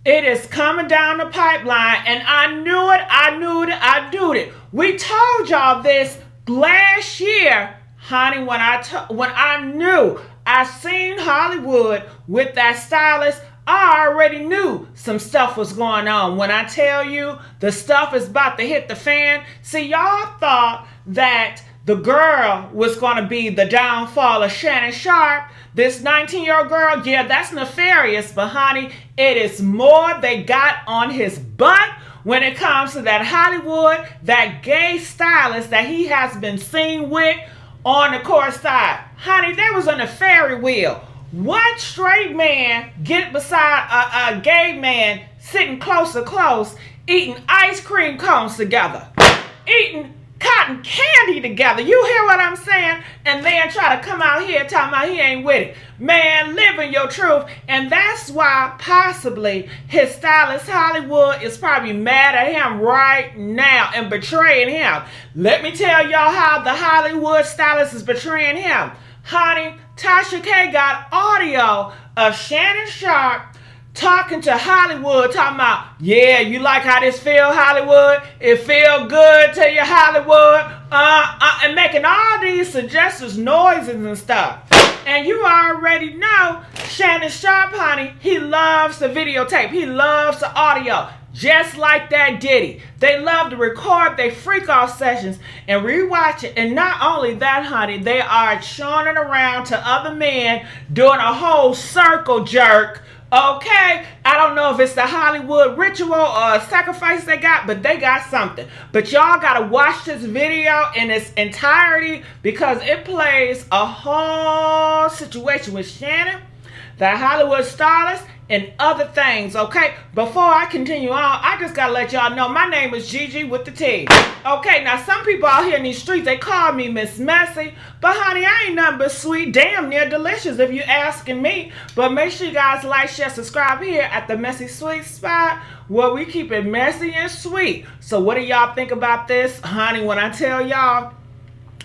It is coming down the pipeline, and I knew it, I knew it, I knew it. We told y'all this last year, honey, when I knew I seen Hollywood with that stylist. I already knew some stuff was going on. When I tell you the stuff is about to hit the fan, see, y'all thought that the girl was going to be the downfall of Shannon Sharpe. This 19-year-old girl, yeah, that's nefarious, but honey, it is more they got on his butt when it comes to that Hollywood, that gay stylist that he has been seen with on the court side. Honey, there was a nefarious wheel. What straight man get beside a gay man sitting close to close, eating ice cream cones together, eating cotton candy together? You hear what I'm saying? And then try to come out here talking about he ain't with it. Man, living your truth. And that's why possibly his stylist Hollywood is probably mad at him right now and betraying him. Let me tell y'all how the Hollywood stylist is betraying him. Honey, Tasha K got audio of Shannon Sharpe talking to Hollywood, talking about, yeah, you like how this feel, Hollywood? It feel good to you, Hollywood? And making all these suggestions, noises and stuff. And you already know Shannon Sharpe, honey, he loves the videotape. He loves the audio. Just like that Diddy. They love to record their freak off sessions and rewatch it. And not only that, honey, they are showing it around to other men doing a whole circle jerk. Okay, I don't know if it's the Hollywood ritual or a sacrifice they got, but they got something. But y'all gotta watch this video in its entirety because it plays a whole situation with Shannon, the Hollywood stylist, and other things, okay? Before I continue on, I just gotta let y'all know my name is Gigi with the T. Okay, now some people out here in these streets, they call me Miss Messy, but honey, I ain't nothing but sweet, damn near delicious if you asking me. But make sure you guys like, share, subscribe here at the Messy Sweet Spot where we keep it messy and sweet. So what do y'all think about this? Honey, when I tell y'all,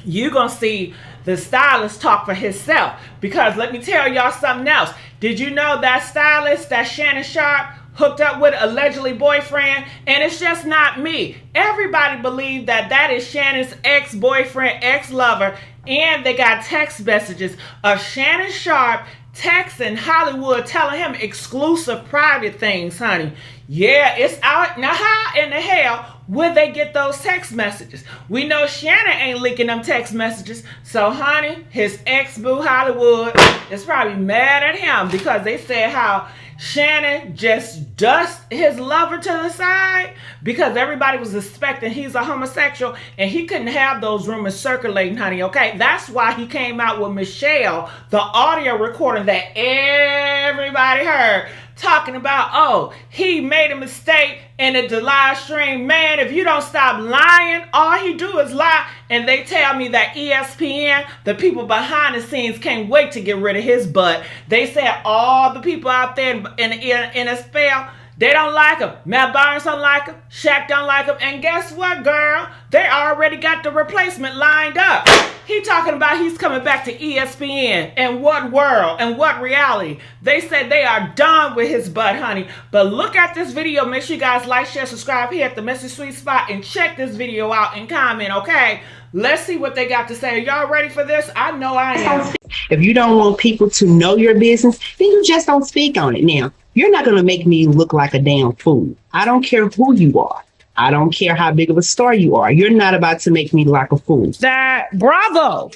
you gonna see the stylist talk for himself. Because let me tell y'all something else. Did you know that stylist that Shannon Sharpe hooked up with allegedly boyfriend? And it's just not me. Everybody believed that that is Shannon's ex-boyfriend, ex-lover. And they got text messages of Shannon Sharpe texting Hollywood telling him exclusive private things, honey. Yeah, it's out. Now how in the hell would they get those text messages? We know Shannon ain't leaking them text messages. So honey, his ex-boo Hollywood is probably mad at him because they said how Shannon just dust his lover to the side because everybody was suspecting he's a homosexual and he couldn't have those rumors circulating, honey, okay? That's why he came out with Michelle, the audio recording that everybody heard, talking about, oh, he made a mistake and it's the live stream. Man, if you don't stop lying, all he do is lie. And they tell me that ESPN, the people behind the scenes, can't wait to get rid of his butt. They said all the people out there in the NFL, they don't like him. Matt Barnes don't like him. Shaq don't like him. And guess what, girl? They already got the replacement lined up. He talking about he's coming back to ESPN. And what world and what reality? They said they are done with his butt, honey. But look at this video. Make sure you guys like, share, subscribe here at the Messy Sweet Spot. And check this video out and comment, okay? Let's see what they got to say. Y'all ready for this? I know I am. If you don't want people to know your business, then you just don't speak on it. Now, you're not going to make me look like a damn fool. I don't care who you are. I don't care how big of a star you are. You're not about to make me look like a fool. That Bravo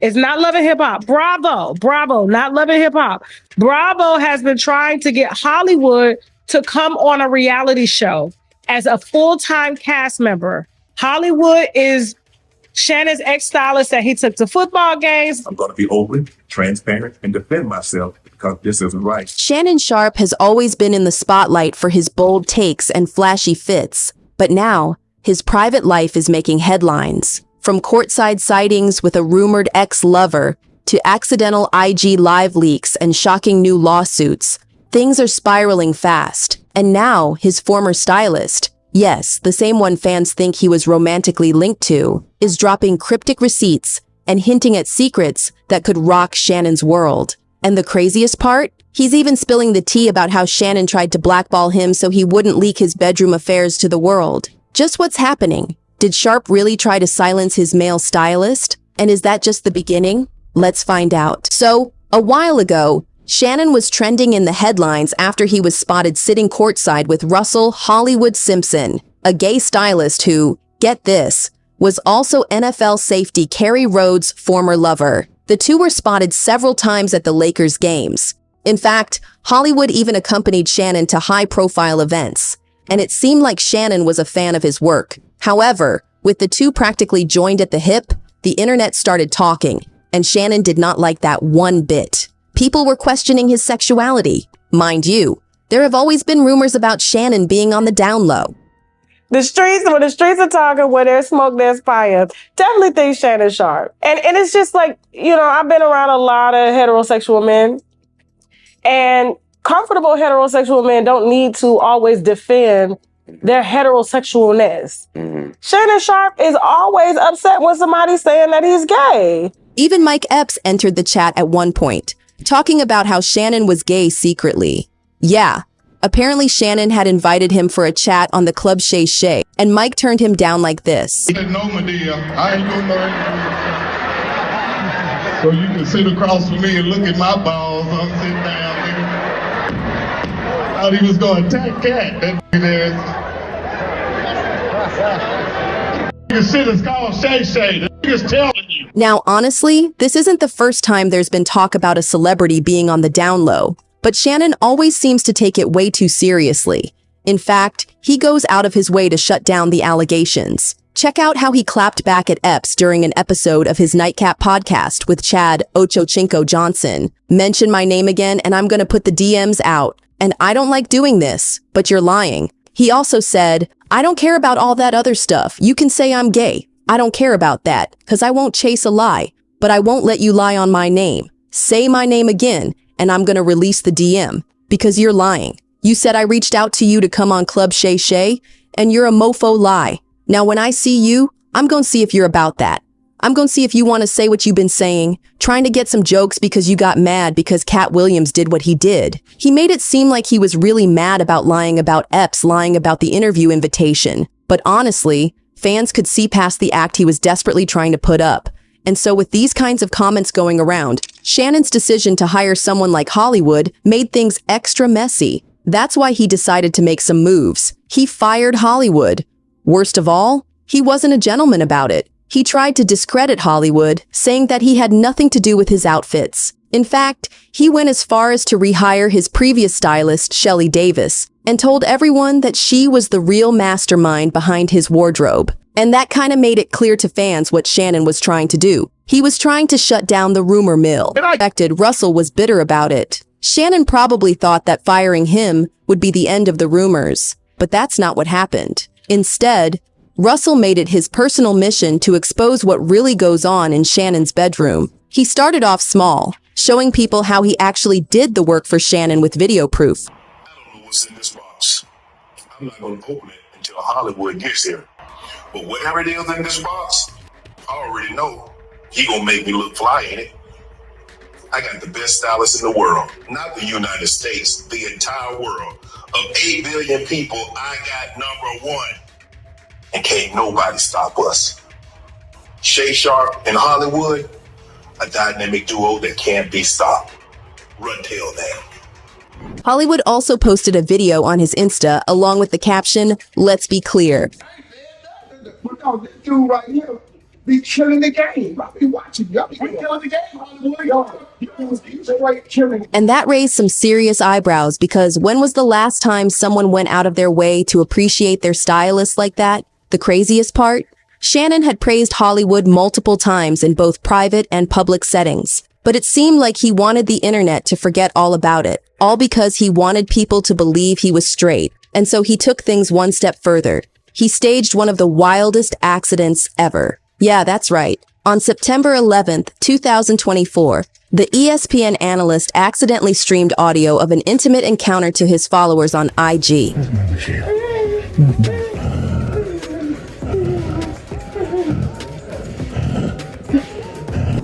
is not loving hip hop. Bravo, not loving hip hop. Bravo has been trying to get Hollywood to come on a reality show as a full-time cast member. Hollywood is Shannon's ex-stylist that he took to football games. I'm going to be open, transparent, and defend myself because this isn't right. Shannon Sharpe has always been in the spotlight for his bold takes and flashy fits, but now his private life is making headlines. From courtside sightings with a rumored ex-lover to accidental IG live leaks and shocking new lawsuits, things are spiraling fast. And now his former stylist, yes, the same one fans think he was romantically linked to, is dropping cryptic receipts and hinting at secrets that could rock Shannon's world. And the craziest part? He's even spilling the tea about how Shannon tried to blackball him so he wouldn't leak his bedroom affairs to the world. Just what's happening? Did Sharpe really try to silence his male stylist? And is that just the beginning? Let's find out. So, a while ago, Shannon was trending in the headlines after he was spotted sitting courtside with Russell Hollywood Simpson, a gay stylist who, get this, was also NFL safety Kerry Rhodes' former lover. The two were spotted several times at the Lakers games. In fact, Hollywood even accompanied Shannon to high-profile events, and it seemed like Shannon was a fan of his work. However, with the two practically joined at the hip, the internet started talking, and Shannon did not like that one bit. People were questioning his sexuality. Mind you, there have always been rumors about Shannon being on the down low. When the streets are talking, where there's smoke, there's fire. Definitely think Shannon Sharpe. And it's just like, I've been around a lot of heterosexual men, and comfortable heterosexual men don't need to always defend their heterosexualness. Shannon Sharpe is always upset when somebody's saying that he's gay. Even Mike Epps entered the chat at one point, talking about how Shannon was gay secretly. Yeah, apparently Shannon had invited him for a chat on the Club Shay Shay, and Mike turned him down like this. No, Medea, I ain't doing nothing. So you can sit across from me and look at my balls. I'm sitting down there. I thought he was going to attack Cat. That there. The shit is called Shay Shay. The nigga's telling you. Now, honestly, this isn't the first time there's been talk about a celebrity being on the down low, but Shannon always seems to take it way too seriously. In fact, he goes out of his way to shut down the allegations. Check out how he clapped back at Epps during an episode of his Nightcap podcast with Chad Ochochinco Johnson. Mention my name again and I'm gonna put the DMs out. And I don't like doing this, but you're lying. He also said, I don't care about all that other stuff. You can say I'm gay. I don't care about that, because I won't chase a lie, but I won't let you lie on my name. Say my name again, and I'm gonna release the DM, because you're lying. You said I reached out to you to come on Club Shay Shay, and you're a mofo lie. Now when I see you, I'm gonna see if you're about that. I'm gonna see if you want to say what you've been saying, trying to get some jokes because you got mad because Cat Williams did what he did. He made it seem like he was really mad about lying about Epps lying about the interview invitation. But honestly, fans could see past the act he was desperately trying to put up. And so with these kinds of comments going around, Shannon's decision to hire someone like Hollywood made things extra messy. That's why he decided to make some moves. He fired Hollywood. Worst of all, he wasn't a gentleman about it. He tried to discredit Hollywood, saying that he had nothing to do with his outfits. In fact, he went as far as to rehire his previous stylist, Shelley Davis, and told everyone that she was the real mastermind behind his wardrobe. And that kind of made it clear to fans what Shannon was trying to do. He was trying to shut down the rumor mill. Russell was bitter about it. Shannon probably thought that firing him would be the end of the rumors, but that's not what happened. Instead, Russell made it his personal mission to expose what really goes on in Shannon's bedroom. He started off small, showing people how he actually did the work for Shannon with video proof. I don't know what's in this box. I'm not going to open it until Hollywood gets here. But whatever it is in this box, I already know he going to make me look fly in it. I got the best stylist in the world. Not the United States, the entire world. Of 8 billion people, I got number one. And can't nobody stop us. Shay Sharpe and Hollywood, a dynamic duo that can't be stopped. Run tell that. Hollywood also posted a video on his Insta along with the caption, "Let's be clear." This dude right here be killing the game. I be watching. Y'all be killing the game, Hollywood. He's right killing. And that raised some serious eyebrows because when was the last time someone went out of their way to appreciate their stylist like that? The craziest part? Shannon had praised Hollywood multiple times in both private and public settings, but it seemed like he wanted the internet to forget all about it, all because he wanted people to believe he was straight. And so he took things one step further. He staged one of the wildest accidents ever. Yeah, that's right. On September 11th, 2024, the ESPN analyst accidentally streamed audio of an intimate encounter to his followers on IG.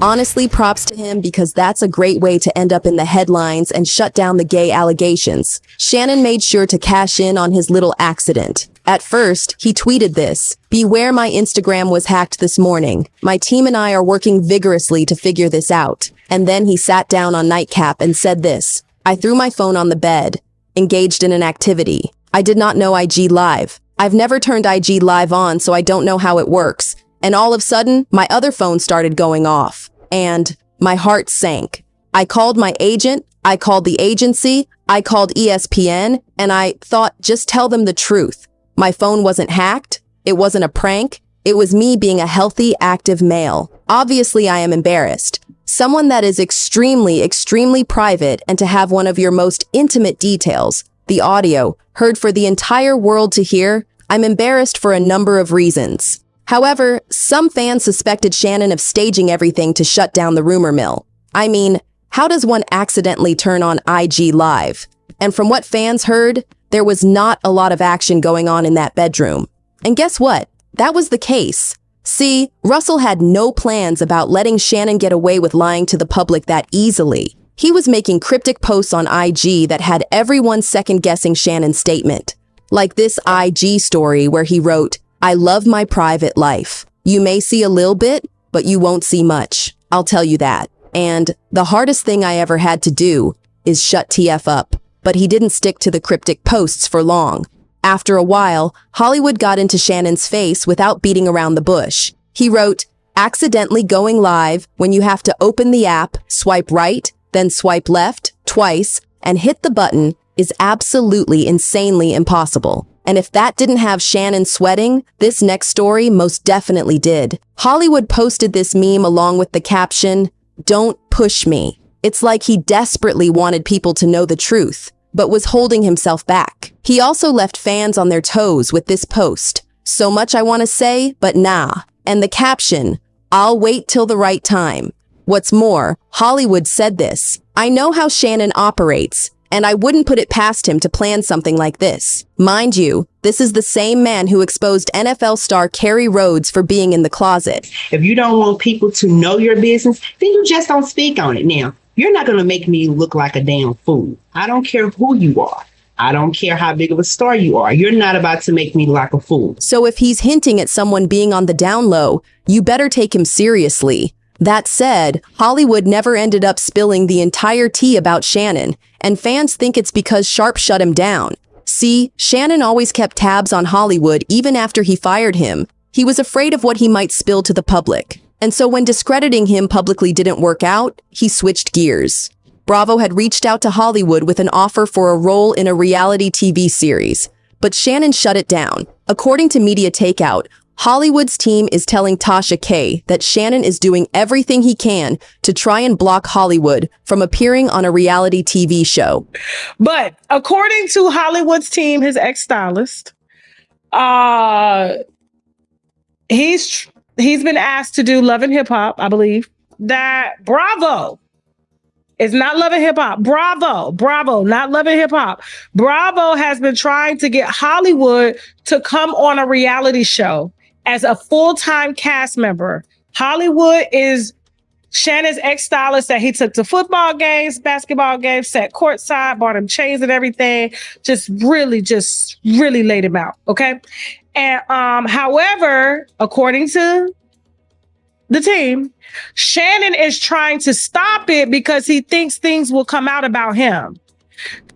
Honestly, props to him because that's a great way to end up in the headlines and shut down the gay allegations. Shannon made sure to cash in on his little accident. At first, he tweeted this: "Beware, my Instagram was hacked this morning. My team and I are working vigorously to figure this out." And then he sat down on nightcap and said this: "I threw my phone on the bed, engaged in an activity. I did not know IG Live. I've never turned IG Live on, so I don't know how it works. And all of a sudden, my other phone started going off. And my heart sank. I called my agent, I called the agency, I called ESPN, and I thought, just tell them the truth. My phone wasn't hacked, it wasn't a prank, it was me being a healthy, active male. Obviously, I am embarrassed. Someone that is extremely, extremely private, and to have one of your most intimate details, the audio, heard for the entire world to hear, I'm embarrassed for a number of reasons." However, some fans suspected Shannon of staging everything to shut down the rumor mill. I mean, how does one accidentally turn on IG Live? And from what fans heard, there was not a lot of action going on in that bedroom. And guess what? That was the case. See, Russell had no plans about letting Shannon get away with lying to the public that easily. He was making cryptic posts on IG that had everyone second-guessing Shannon's statement. Like this IG story where he wrote, "I love my private life. You may see a little bit, but you won't see much. I'll tell you that. And the hardest thing I ever had to do is shut TF up." But he didn't stick to the cryptic posts for long. After a while, Hollywood got into Shannon's face without beating around the bush. He wrote, "Accidentally going live when you have to open the app, swipe right, then swipe left, twice, and hit the button is absolutely insanely impossible." And if that didn't have Shannon sweating, this next story most definitely did. Hollywood posted this meme along with the caption, "Don't push me." It's like he desperately wanted people to know the truth, but was holding himself back. He also left fans on their toes with this post, "So much I want to say, but nah." And the caption, "I'll wait till the right time." What's more, Hollywood said this, "I know how Shannon operates, and I wouldn't put it past him to plan something like this." Mind you, this is the same man who exposed NFL star Kerry Rhodes for being in the closet. If you don't want people to know your business, then you just don't speak on it. Now, you're not going to make me look like a damn fool. I don't care who you are. I don't care how big of a star you are. You're not about to make me look like a fool. So if he's hinting at someone being on the down low, you better take him seriously. That said, Hollywood never ended up spilling the entire tea about Shannon, and fans think it's because Sharpe shut him down. See, Shannon always kept tabs on Hollywood even after he fired him. He was afraid of what he might spill to the public. And so when discrediting him publicly didn't work out, he switched gears. Bravo had reached out to Hollywood with an offer for a role in a reality TV series, but Shannon shut it down. According to Media Takeout, Hollywood's team is telling Tasha K that Shannon is doing everything he can to try and block Hollywood from appearing on a reality TV show. But according to Hollywood's team, his ex-stylist, he's been asked to do Love and Hip Hop, I believe. That Bravo is not Love and Hip Hop. Bravo, not Love and Hip Hop. Bravo has been trying to get Hollywood to come on a reality show as a full-time cast member. Hollywood is Shannon's ex-stylist that he took to football games, basketball games, sat courtside, bought him chains and everything. Just really laid him out. Okay. And however, according to the team, Shannon is trying to stop it because he thinks things will come out about him.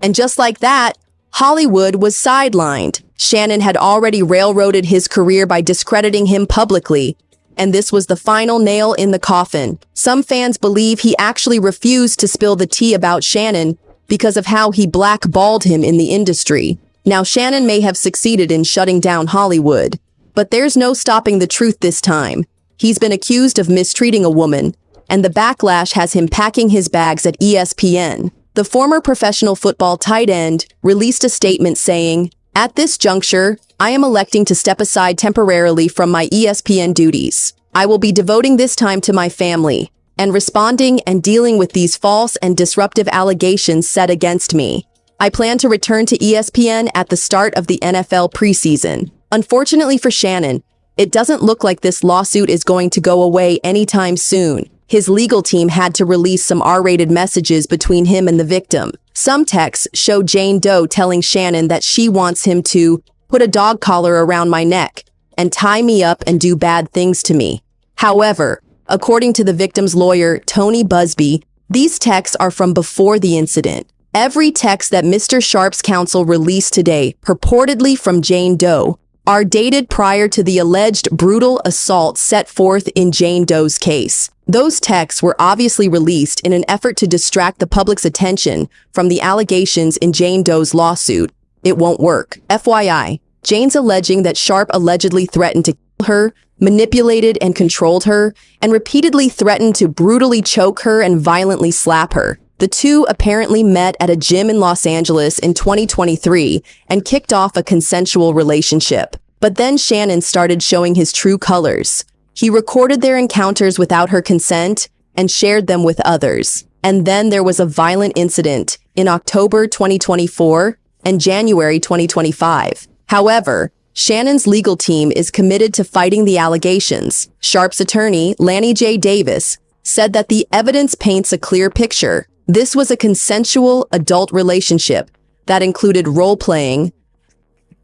And just like that, Hollywood was sidelined. Shannon had already railroaded his career by discrediting him publicly, and this was the final nail in the coffin. Some fans believe he actually refused to spill the tea about Shannon because of how he blackballed him in the industry. Now, Shannon may have succeeded in shutting down Hollywood, but there's no stopping the truth this time. He's been accused of mistreating a woman, and the backlash has him packing his bags at ESPN. The former professional football tight end released a statement saying, "At this juncture, I am electing to step aside temporarily from my ESPN duties. I will be devoting this time to my family and responding and dealing with these false and disruptive allegations set against me. I plan to return to ESPN at the start of the NFL preseason." Unfortunately for Shannon, it doesn't look like this lawsuit is going to go away anytime soon. his legal team had to release some R-rated messages between him and the victim. Some texts show Jane Doe telling Shannon that she wants him to put a dog collar around my neck and tie me up and do bad things to me. However, according to the victim's lawyer, Tony Busby, these texts are from before the incident. Every text that Mr. Sharpe's counsel released today, purportedly from Jane Doe, are dated prior to the alleged brutal assault set forth in Jane Doe's case. Those texts were obviously released in an effort to distract the public's attention from the allegations in Jane Doe's lawsuit. It won't work. FYI, Jane's alleging that Sharpe allegedly threatened to kill her, manipulated and controlled her, and repeatedly threatened to brutally choke her and violently slap her. The two apparently met at a gym in Los Angeles in 2023 and kicked off a consensual relationship. But then Shannon started showing his true colors. He recorded their encounters without her consent and shared them with others. And then there was a violent incident in October 2024 and January 2025. However, Shannon's legal team is committed to fighting the allegations. Sharpe's attorney, Lanny J. Davis, said that the evidence paints a clear picture. This was a consensual adult relationship that included role-playing,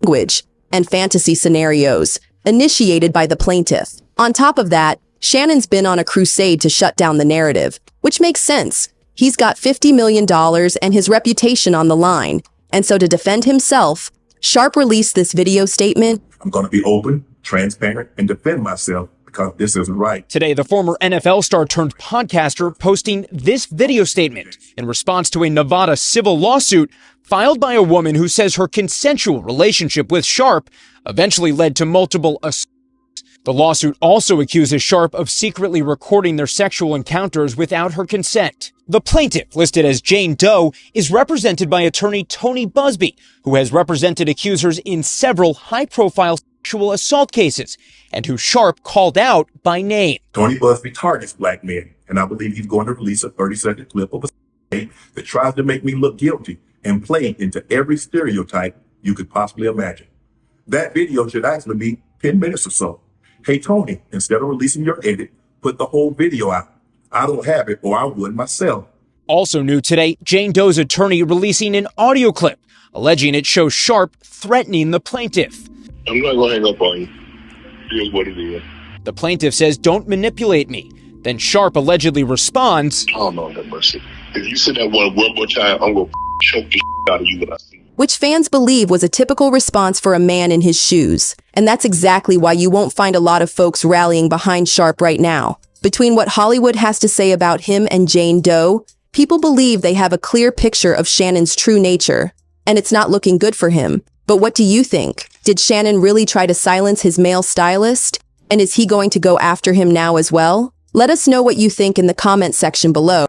language, and fantasy scenarios initiated by the plaintiff. On top of that, Shannon's been on a crusade to shut down the narrative, which makes sense. He's got $50 million and his reputation on the line. And so to defend himself, Sharpe released this video statement. I'm going to be open, transparent, and defend myself because this isn't right. Today, the former NFL star turned podcaster posting this video statement in response to a Nevada civil lawsuit filed by a woman who says her consensual relationship with Sharpe eventually led to multiple assaults. The lawsuit also accuses Sharpe of secretly recording their sexual encounters without her consent. The plaintiff, listed as Jane Doe, is represented by attorney Tony Busby, who has represented accusers in several high-profile sexual assault cases, and who Sharpe called out by name. Tony Busby targets black men, and I believe he's going to release a 30-second clip of a that tries to make me look guilty and play into every stereotype you could possibly imagine. That video should actually be 10 minutes or so. Hey, Tony, instead of releasing your edit, put the whole video out. I don't have it, or I would myself. Also new today, Jane Doe's attorney releasing an audio clip alleging it shows Sharpe threatening the plaintiff. I'm not gonna hang up on you. It is what it is. The plaintiff says, "Don't manipulate me." Then Sharpe allegedly responds, Oh, no, have mercy. If you sit that one more time, I'm gonna choke the out of you when I see you. Which fans believe was a typical response for a man in his shoes. And that's exactly why you won't find a lot of folks rallying behind Sharpe right now. Between what Hollywood has to say about him and Jane Doe, people believe they have a clear picture of Shannon's true nature. And it's not looking good for him. But what do you think? Did Shannon really try to silence his male stylist? And is he going to go after him now as well? Let us know what you think in the comment section below.